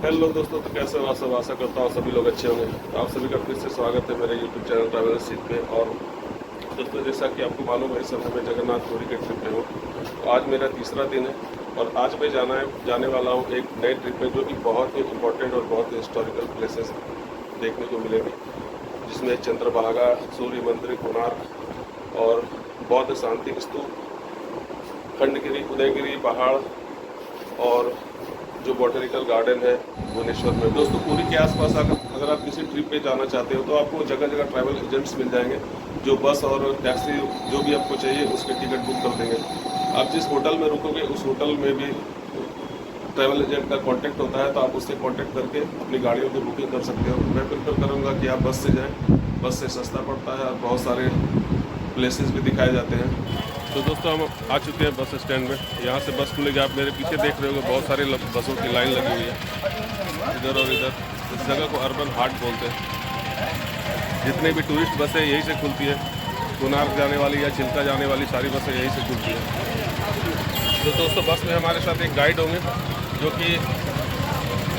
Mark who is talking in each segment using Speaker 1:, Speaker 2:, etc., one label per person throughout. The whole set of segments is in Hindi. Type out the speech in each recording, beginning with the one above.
Speaker 1: हेलो दोस्तों, तो कैसे हो आप सब। आशा करता हूँ सभी लोग अच्छे होंगे। तो आप सभी का फिर से स्वागत है मेरे यूट्यूब चैनल ट्रैवल सीट पे। और दोस्तों, जैसा कि आपको मालूम है, इस समय मैं जगन्नाथपुरी के ट्रिप पे हूँ। तो आज मेरा तीसरा दिन है और आज मैं जाने वाला हूँ एक नए ट्रिप में, जो कि बहुत ही इम्पोर्टेंट और बहुत ही हिस्टोरिकल प्लेसेस देखने को मिलेंगे, जिसमें चंद्रभागा, सूर्य मंदिर, कोणार्क और बौद्ध शांति स्तूप, खंडगिरी, उदयगिरी पहाड़ और जो बॉटनिकल गार्डन है भुवनेश्वर में। दोस्तों, पुरी के आसपास अगर आप किसी ट्रिप पे जाना चाहते हो तो आपको जगह जगह ट्रैवल एजेंट्स मिल जाएंगे, जो बस और टैक्सी जो भी आपको चाहिए उसके टिकट बुक कर देंगे। आप जिस होटल में रुकोगे उस होटल में भी ट्रैवल एजेंट का कांटेक्ट होता है, तो आप उससे कांटेक्ट करके अपनी गाड़ियों की बुकिंग कर सकते हो। मैं प्रेफर करूँगा कि आप बस से जाएँ, बस से सस्ता पड़ता है और बहुत सारे प्लेसेस भी दिखाए जाते हैं। तो दोस्तों, हम आ चुके हैं बस स्टैंड में। यहाँ से बस खुलेगी। आप मेरे पीछे देख रहे होंगे बहुत सारे बसों की लाइन लगी हुई है इधर और इधर। इस जगह को अर्बन हार्ट बोलते हैं। जितने भी टूरिस्ट बसें यहीं से खुलती है, कोणार्क जाने वाली या चिल्का जाने वाली सारी बसें यहीं से खुलती हैं। तो दोस्तों, बस में हमारे साथ एक गाइड होंगे, जो कि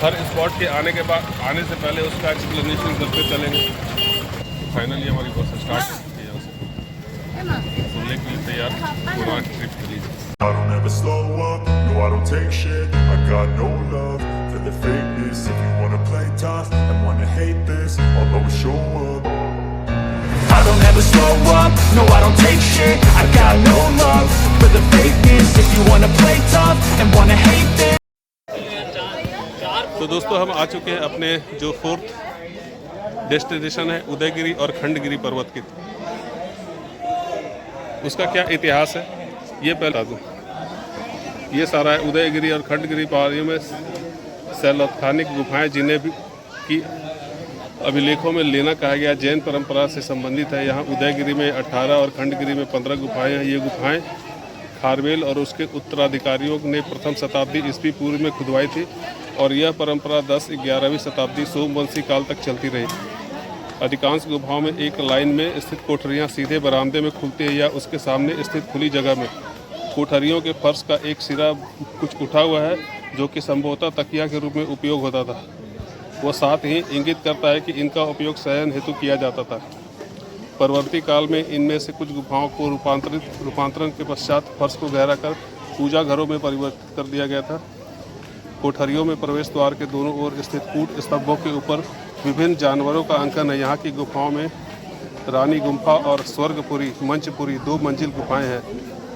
Speaker 1: हर स्पॉट के आने से पहले उसका एक्सप्लेनेशन करते चलेंगे। फाइनली हमारी बस स्टार्ट है सुनने के लिए तैयार कोणार्क ट्रिप के लिए।
Speaker 2: I don't ever slow up, no I don't take shit. I got no love for the fakeness. If you wanna play tough and wanna hate this, I'll always show up. I don't ever slow up, no I don't take shit. I got no love for the fakeness. If you wanna play tough and wanna hate this.
Speaker 1: तो दोस्तों, हम आ चुके हैं अपने जो 4th डेस्टिनेशन है, उदयगिरी और खंडगिरी पर्वत की। उसका क्या इतिहास है ये पहले बता दूँ। ये सारा है उदयगिरी और खंडगिरी पहाड़ियों में शैलस्थानिक गुफाएं, जिन्हें भी की अभिलेखों में लेना कहा गया, जैन परंपरा से संबंधित है। यहाँ उदयगिरी में 18 और खंडगिरी में 15 गुफाएं हैं। ये गुफाएं खारवेल और उसके उत्तराधिकारियों ने प्रथम शताब्दी ईस्वी पूर्व में खुदवाई थी और यह परंपरा 10-11वीं शताब्दी सोमवंशी काल तक चलती रही। अधिकांश गुफाओं में एक लाइन में स्थित कोठरियां सीधे बरामदे में खुलती है या उसके सामने स्थित खुली जगह में। कोठरियों के फर्श का एक सिरा कुछ उठा हुआ है, जो कि संभवतः तकिया के रूप में उपयोग होता था। वह साथ ही इंगित करता है कि इनका उपयोग शयन हेतु किया जाता था। परवर्ती काल में इनमें से कुछ गुफाओं को रूपांतरण के पश्चात फर्श को गहरा कर पूजा घरों में परिवर्तित कर दिया गया था। कोठरियों में प्रवेश द्वार के दोनों ओर स्थित कूट स्तंभों के ऊपर विभिन्न जानवरों का अंकन है। यहाँ की गुफाओं में रानी गुम्फा और स्वर्गपुरी मंचपुरी 2 मंजिल गुफाएं हैं,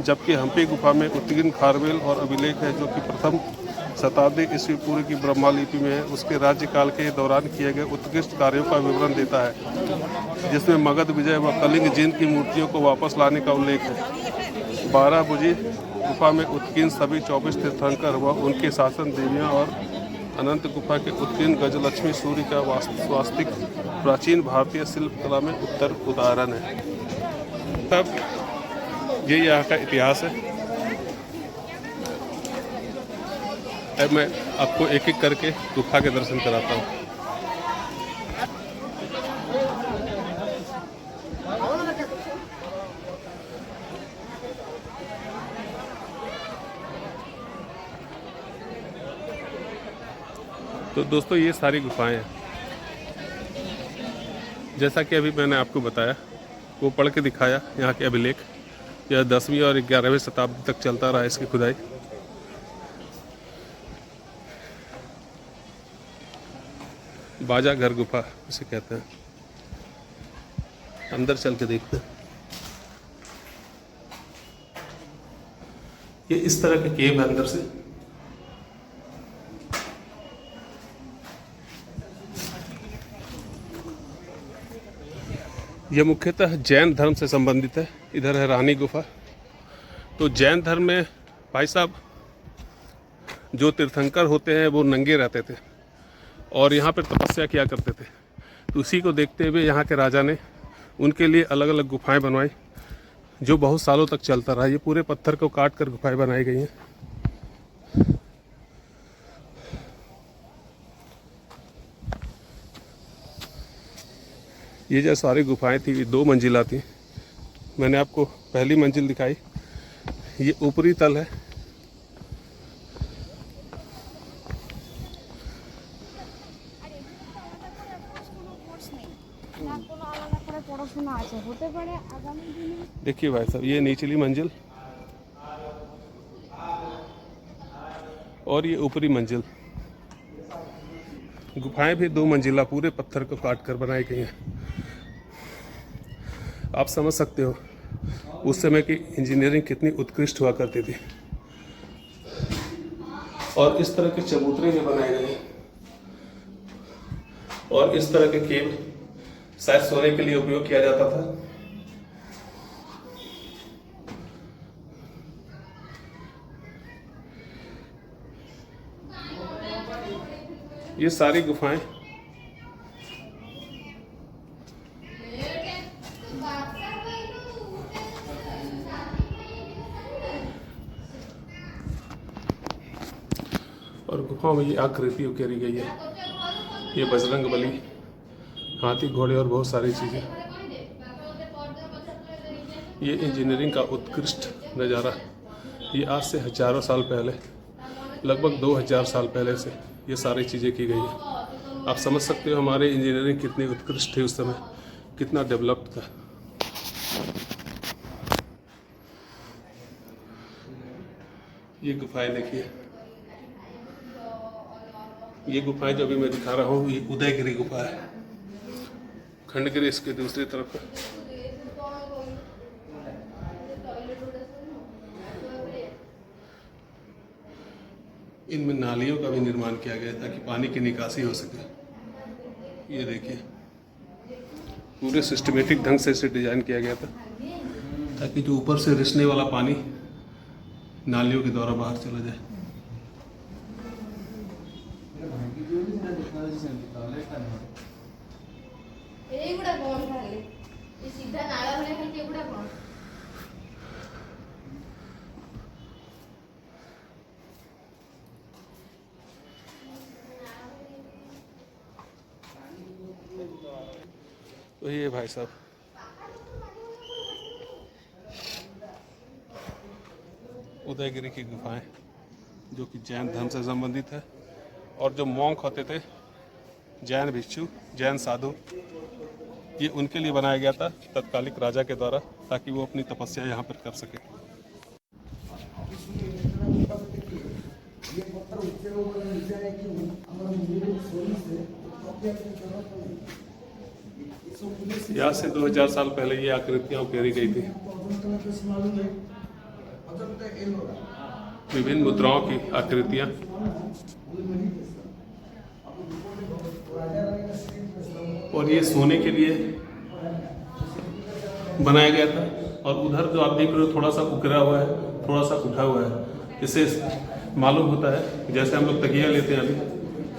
Speaker 1: जबकि हम्पी गुफा में उत्कीर्ण खारवेल और अभिलेख है, जो कि प्रथम शताब्दी ईस्वी पूर्व की ब्रह्मालिपि में है। उसके राज्यकाल के दौरान किए गए उत्कृष्ट कार्यों का विवरण देता है, जिसमें मगध विजय व कलिंग जींद की मूर्तियों को वापस लाने का उल्लेख है। 12 भुजी गुफा में उत्कीर्ण सभी 24 तीर्थंकर व उनके शासन देवियाँ और अनंत गुफा के उत्कीर्ण गजलक्ष्मी सूर्य का वास्तविक प्राचीन भारतीय शिल्पकला में उत्तर उदाहरण है। तब ये यहाँ का इतिहास है। अब मैं आपको एक एक करके गुफा के दर्शन कराता हूँ। तो दोस्तों, ये सारी गुफाएं हैं। जैसा कि अभी मैंने आपको बताया, वो पढ़ के दिखाया यहाँ के अभिलेख। यह 10वीं और 11वीं शताब्दी तक चलता रहा इसकी खुदाई। बाजा घर गुफा इसे कहते हैं। अंदर चल के देखते हैं। ये इस तरह के केव है अंदर से। यह मुख्यतः जैन धर्म से संबंधित है। इधर है रानी गुफा। तो जैन धर्म में भाई साहब, जो तीर्थंकर होते हैं वो नंगे रहते थे और यहाँ पर तपस्या किया करते थे। तो उसी को देखते हुए यहाँ के राजा ने उनके लिए अलग अलग गुफाएं बनवाई, जो बहुत सालों तक चलता रहा। ये पूरे पत्थर को काट कर गुफाएं बनाई गई हैं। ये जो सारी गुफाएं थी, 2 मंजिला थी। मैंने आपको पहली मंजिल दिखाई। ये ऊपरी तल है
Speaker 3: পড়াশোনা আছে, হতে পারে আগামী দিনে।
Speaker 1: देखिए भाई साहब, ये निचली मंजिल और ये ऊपरी मंजिल। गुफाएं भी 2 मंजिला पूरे पत्थर को काट कर बनाई गई हैं। आप समझ सकते हो उस समय की इंजीनियरिंग कितनी उत्कृष्ट हुआ करती थी। और इस तरह के चबूतरे भी बनाए गए हैं और इस तरह के केव शायद सोने के लिए उपयोग किया जाता था। ये सारी गुफाएं और गुफाओं में ये आकृति उकेरी गई है। ये बजरंग बली, हाथी, घोड़े और बहुत सारी चीज़ें। ये इंजीनियरिंग का उत्कृष्ट नज़ारा। ये आज से हजारों साल पहले, लगभग 2000 साल पहले से ये सारी चीज़ें की गई है। आप समझ सकते हो हमारे इंजीनियरिंग कितनी उत्कृष्ट थी उस समय, कितना डेवलप्ड था। ये गुफाएं देखिए, ये गुफाएं जो अभी मैं दिखा रहा हूँ ये उदयगिरी गुफा है। खंडगिरी इसके दूसरी तरफ है। इनमें नालियों का भी निर्माण किया गया ताकि पानी की निकासी हो सके। ये देखिए पूरे सिस्टमेटिक ढंग से इसे डिजाइन किया गया था ताकि जो ऊपर से रिसने वाला पानी नालियों के द्वारा बाहर चला जाए। तो ये भाई साहब उदयगिरी की गुफाएं जो कि जैन धर्म से संबंधित है और जो मॉन्क होते थे, जैन भिक्षु, जैन साधु, ये उनके लिए बनाया गया था तत्कालिक राजा के द्वारा ताकि वो अपनी तपस्या यहाँ पर कर सके। यहाँ से 2000 साल पहले ये आकृतियाँ उकेरी गई थी। विभिन्न मुद्राओं की आकृतियाँ। और ये सोने के लिए बनाया गया था। और उधर जो आप देख रहे हो थोड़ा सा उकरा हुआ है, थोड़ा सा उठा हुआ है। इससे मालूम होता है जैसे हम लोग तकिया लेते हैं अभी,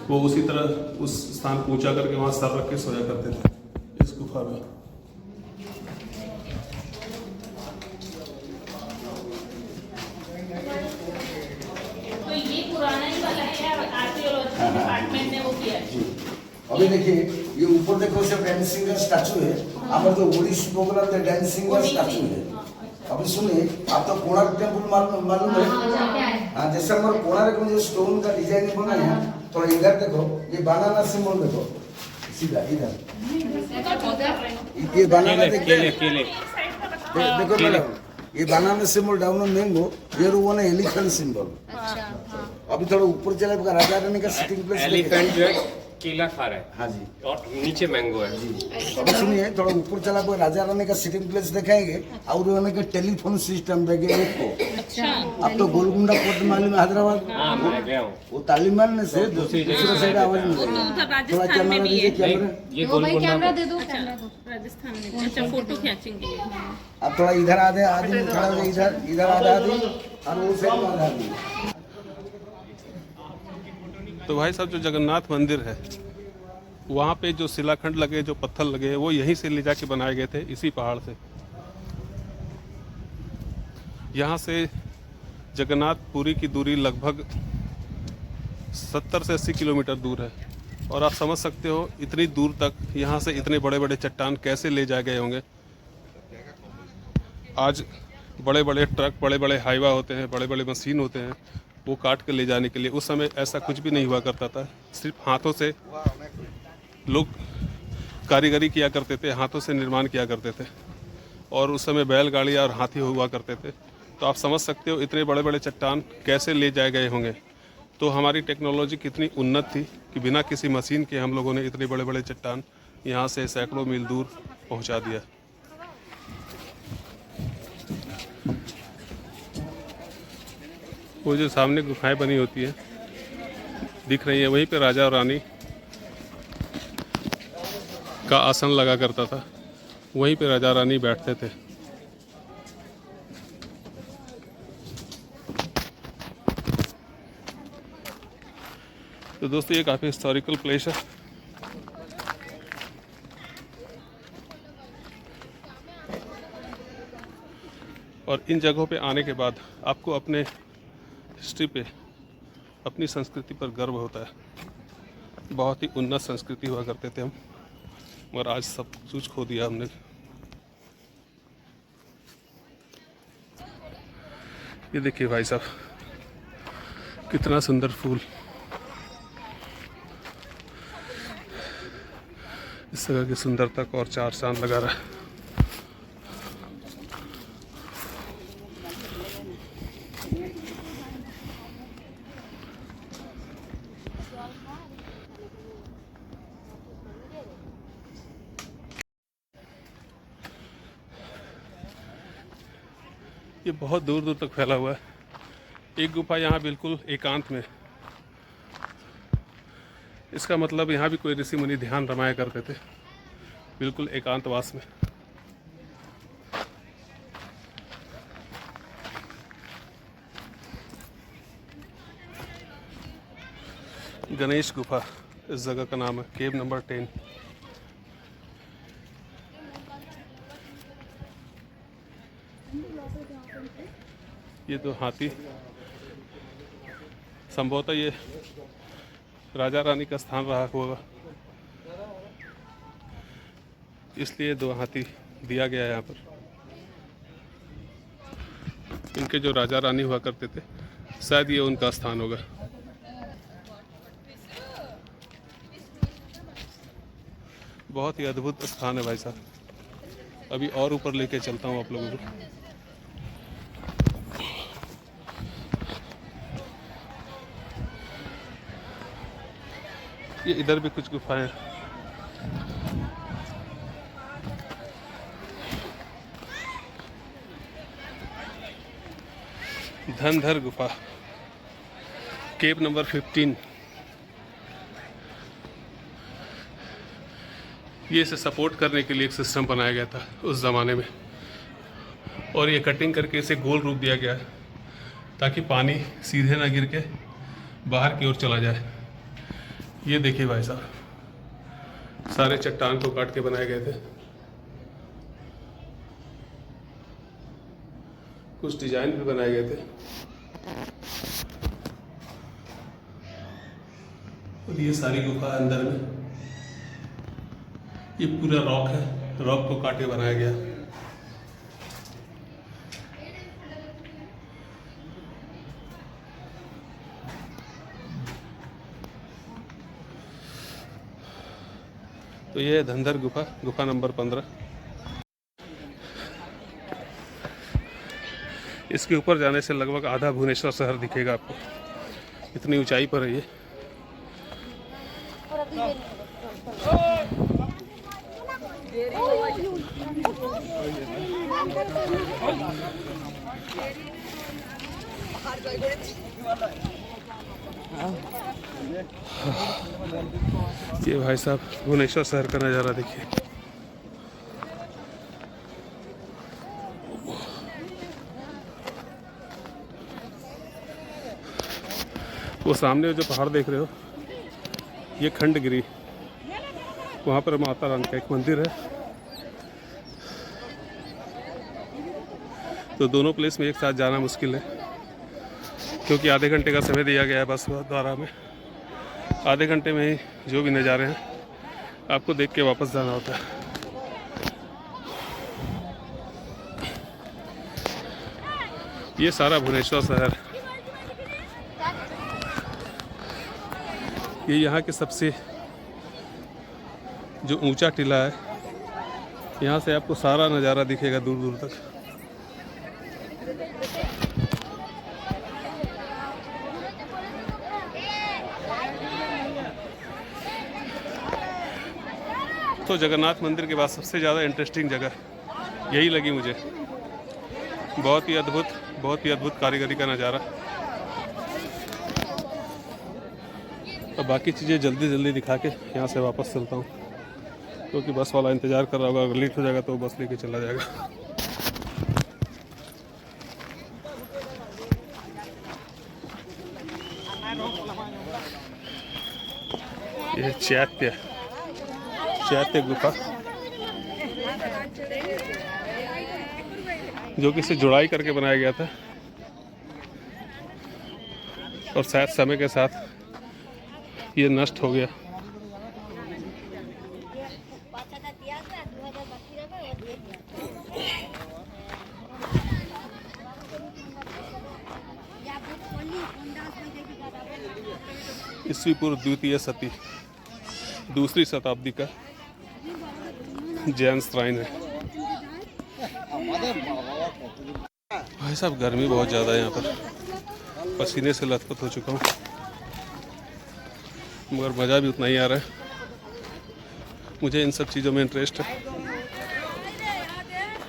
Speaker 1: वो उसी तरह उस स्थान को ऊंचा करके वहाँ सर रख के सोया करते थे इस गुफा में।
Speaker 4: तो ये पुराना ही वाला है या आर्कियोलॉजिकल डिपार्टमेंट ने वो किया है?
Speaker 5: अभी देखिए ये ऊपर देखो से डांसिंग का स्टैचू है। हमारे तो ओडिसी प्रोग्राम में डांसिंग का स्टैचू है। अभी सुनिए, आप तो कोणार्क टेम्पल मालूम है? हाँ, जैसे हमारे कोणार्क में जो स्टोन का डिजाइन बना है, थोड़ा इधर देखो, ये बनाना सिंबल देखो, सीधा इधर ये बनाना देखते हैं। देखो मैडम, ये बनाना सिंबल डाउन ऑन मैंगो, ये वन एलिफेंट सिंबल। अभी थोड़ा ऊपर चले राजा रानी का सिटिंग प्लेस
Speaker 6: एलिफेंट जो है केला खा रहा है।
Speaker 5: हाँ जी,
Speaker 6: और नीचे मैंगो है।
Speaker 5: अभी सुनिए, थोड़ा ऊपर चला पर राजा रानी का सिटिंग प्लेस दिखाएंगे और उन्होंने का टेलीफोन सिस्टम देंगे एक को। अब तो गोलकुंडा कोर्ट मालूम है हैदराबाद,
Speaker 6: हाँ मैं गया हूँ।
Speaker 5: वो तालीमान में से दूसरी साइड आवाज नहीं
Speaker 4: उधर
Speaker 5: थोड़ा
Speaker 4: राजस्थान
Speaker 5: कैमरा
Speaker 4: में भी
Speaker 5: दीजिए,
Speaker 4: है।
Speaker 5: कैमरा।
Speaker 6: ये
Speaker 3: वो भाई
Speaker 6: गोलकुंडा
Speaker 3: कैमरा दे दो।
Speaker 4: राजस्थान में अच्छा फोटो खींचेंगे।
Speaker 5: अब थोड़ा इधर आधे आदमी खड़ा हो जाए, इधर इधर आधा आदमी और वो साइड आधा आदमी।
Speaker 1: तो भाई साहब जो जगन्नाथ मंदिर है वहाँ पे जो शिलाखंड लगे, जो पत्थर लगे, वो यहीं से ले जाके बनाए गए थे, इसी पहाड़ से। यहाँ से जगन्नाथपुरी की दूरी लगभग 70 से 80 किलोमीटर दूर है। और आप समझ सकते हो इतनी दूर तक यहाँ से इतने बड़े बड़े चट्टान कैसे ले जाए गए होंगे। आज बड़े बड़े ट्रक, बड़े बड़े हाईवा होते हैं, बड़े बड़े मशीन होते हैं, वो काट के ले जाने के लिए। उस समय ऐसा कुछ भी नहीं हुआ करता था, सिर्फ हाथों से लोग कारीगरी किया करते थे, हाथों से निर्माण किया करते थे, और उस समय बैलगाड़ियाँ और हाथी हुआ करते थे। तो आप समझ सकते हो इतने बड़े बड़े चट्टान कैसे ले जाए गए होंगे। तो हमारी टेक्नोलॉजी कितनी उन्नत थी कि बिना किसी मशीन के हम लोगों ने इतने बड़े बड़े चट्टान यहाँ से सैकड़ों मील दूर पहुँचा दिया। वो जो सामने गुफाएं बनी होती हैं दिख रही है, वहीं पे राजा और रानी का आसन लगा करता था, वहीं पे राजा रानी बैठते थे। तो दोस्तों ये काफ़ी हिस्टोरिकल प्लेस है। और इन जगहों पे आने के बाद आपको अपने हिस्ट्री पे, अपनी संस्कृति पर गर्व होता है। बहुत ही उन्नत संस्कृति हुआ करते थे हम, और आज सब कुछ खो दिया हमने। ये देखिए भाई साहब, कितना सुंदर फूल। इस जगह की सुंदरता को और चार चांद लगा रहा है। ये बहुत दूर दूर तक फैला हुआ है। एक गुफा यहाँ बिल्कुल एकांत में, इसका मतलब यहाँ भी कोई ऋषि मुनि ध्यान रमाया करते थे, बिल्कुल एकांतवास में। गणेश गुफा इस जगह का नाम है, केव नंबर 10। ये तो हाथी, संभवतः ये राजा रानी का स्थान रहा होगा, इसलिए 2 हाथी दिया गया है यहाँ पर। इनके जो राजा रानी हुआ करते थे, शायद ये उनका स्थान होगा। बहुत ही अद्भुत स्थान है भाई साहब। अभी और ऊपर लेके चलता हूँ आप लोगों को। ये इधर भी कुछ गुफाएं हैं। धनधर गुफा, केव नंबर 15। ये इसे सपोर्ट करने के लिए एक सिस्टम बनाया गया था उस ज़माने में, और ये कटिंग करके इसे गोल रूप दिया गया है ताकि पानी सीधे ना गिर के बाहर की ओर चला जाए। ये देखिए भाई साहब, सारे चट्टान को काट के बनाए गए थे। कुछ डिजाइन भी बनाए गए थे। और ये सारी गुफा अंदर में, ये पूरा रॉक है, रॉक को काट के बनाया गया। तो ये है धनधर गुफा, गुफा नंबर 15। इसके ऊपर जाने से लगभग आधा भुवनेश्वर शहर दिखेगा आपको, इतनी ऊंचाई पर है ये। ये भाई साहब भुवनेश्वर शहर का नज़ारा देखिए। वो सामने जो पहाड़ देख रहे हो, ये खंडगिरी, वहाँ पर माता रानी का एक मंदिर है। तो दोनों प्लेस में एक साथ जाना मुश्किल है, क्योंकि आधे घंटे का समय दिया गया है बस द्वारा में। आधे घंटे में ही जो भी नज़ारे हैं आपको देख के वापस जाना होता है। ये सारा भुवनेश्वर शहर, ये यहाँ के सबसे जो ऊंचा टीला है, यहाँ से आपको सारा नज़ारा दिखेगा दूर दूर तक। तो जगन्नाथ मंदिर के बाद सबसे ज़्यादा इंटरेस्टिंग जगह यही लगी मुझे। बहुत ही अद्भुत कारीगरी का नज़ारा। अब बाकी चीज़ें जल्दी दिखा के यहाँ से वापस चलता हूँ, क्योंकि बस वाला इंतज़ार कर रहा होगा। अगर लेट हो जाएगा तो बस लेके चला जाएगा। ये चैत्य गुफा, जो कि इसे जुड़ाई करके बनाया गया था और शायद समय के साथ ये नष्ट हो गया। ईस्वी पूर्व द्वितीय शती, दूसरी शताब्दी का जैन श्राइन है। भाई साहब गर्मी बहुत ज़्यादा है यहाँ पर, पसीने से लथपथ हो चुका हूँ, मगर मज़ा भी उतना ही आ रहा है। मुझे इन सब चीज़ों में इंटरेस्ट है,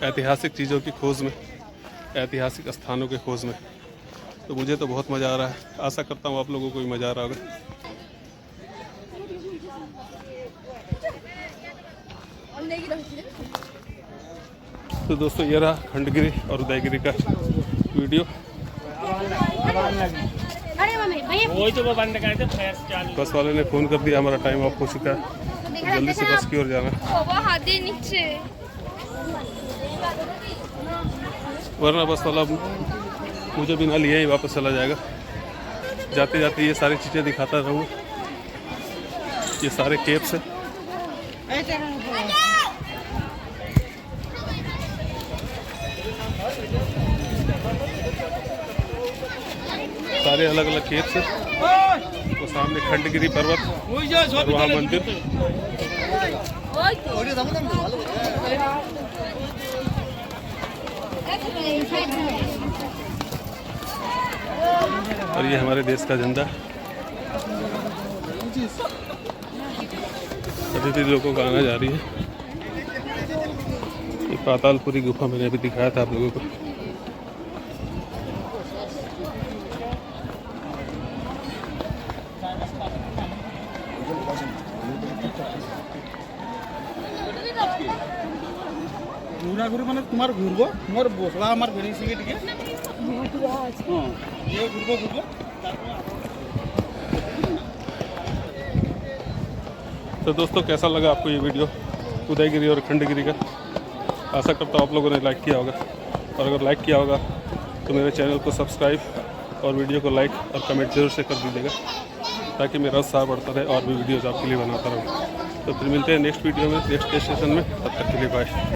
Speaker 1: ऐतिहासिक चीज़ों की खोज में, ऐतिहासिक स्थानों के खोज में। तो मुझे तो बहुत मज़ा आ रहा है। आशा करता हूँ आप लोगों को भी मज़ा आ रहा होगा। तो दोस्तों ये रहा खंडगिरी और उदयगिरी का वीडियो। बस वाले ने फ़ोन कर दिया, हमारा टाइम ऑफ हो चुका है, जल्दी से बस की ओर जाना है, वरना बस वाला मुझे बिना लिए ही वापस चला जाएगा। जाते जाते ये सारी चीज़ें दिखाता रहूँगा। ये सारे केव्स हैं। सारे अलग अलग केव्स हैं। वो सामने खंडगिरी पर्वत और वहाँ मंदिर। और ये हमारे देश का झंडा। अभी भी लोगों का आना जारी है। ये पातालपुरी गुफा मैंने अभी दिखाया था आप लोगों को।
Speaker 7: ঘুরা মানে তোমার ঘুরবো, তোমার বসলা আমার বেরিয়ে সিগে টিকে ये घूरबो।
Speaker 1: तो दोस्तों कैसा लगा आपको ये वीडियो उदयगिरी और खंडगिरी का? आशा करता हूँ आप लोगों ने लाइक किया होगा, और अगर लाइक किया होगा तो मेरे चैनल को सब्सक्राइब और वीडियो को लाइक और कमेंट जरूर से कर दीजिएगा, ताकि मेरा उत्साह बढ़ता रहे और भी वीडियोज़ आपके लिए बनाता रहूँ। तो फिर मिलते हैं नेक्स्ट वीडियो में, नेक्स्ट सेशन में। तब तक के लिए बाय।